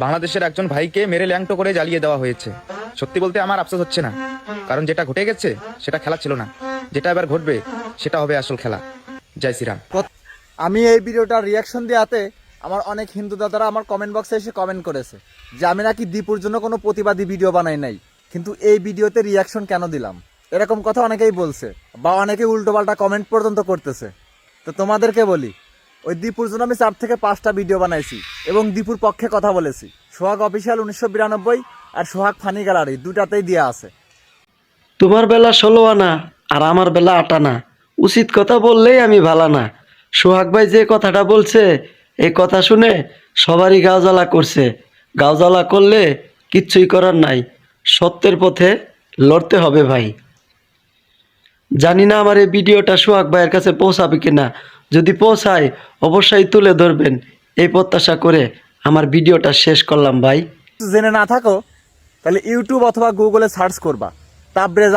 বাংলাদেশের একজন ভাইকে মেরে ল্যাংটো করে জ্বালিয়ে দেওয়া হয়েছে। সত্যি বলতে আমার আফসোস হচ্ছে না, কারণ যেটা ঘটে গেছে সেটা খেলা ছিল না, যেটা এবার ঘটবে সেটা হবে আসল খেলা। জয় শ্রীরাম। আমি এই ভিডিওটার রিয়াকশন দেওয়াতে আমার অনেক হিন্দু দাদারা আমার কমেন্ট বক্সে এসে কমেন্ট করেছে যে আমি নাকি দীপুর জন্য কোনো প্রতিবাদী ভিডিও বানাই নাই, কিন্তু এই ভিডিওতে রিয়াকশন কেন দিলাম, এরকম কথা অনেকেই বলছে বা অনেকে উল্টোপাল্টা কমেন্ট পর্যন্ত করতেছে। তো তোমাদেরকে বলি, ওই দীপুর জন্য আমি 4 থেকে 5টা ভিডিও বানাইছি এবং দীপুর পক্ষে কথা বলেছি। সোহাগ অফিসিয়াল 1992 আর সোহাগ ফানি গ্যালারি দুটাতেই দেওয়া আছে। তোমার বেলা 16 আনা আর আমার বেলা 8 আনা, উচিত কথা বললেই আমি ভালা না। সোহাগ ভাই যে কথাটা বলছে এই কথা শুনে সবারই গাও জ্বালা করছে। গাও জ্বালা করলে কিচ্ছুই করার নাই, সত্যের পথে লড়তে হবে ভাই। জানি না আমার এই ভিডিওটা সোহাগ ভাইয়ের কাছে পৌঁছাবে কিনা, যদি পৌঁছায় অবশ্যই তুলে ধরবেন এই প্রত্যাশা করে আমার ভিডিওটা শেষ করলাম ভাই। জেনে না থাকো তাহলে ইউটিউব অথবা গুগলে সার্চ করবা তাবরেজ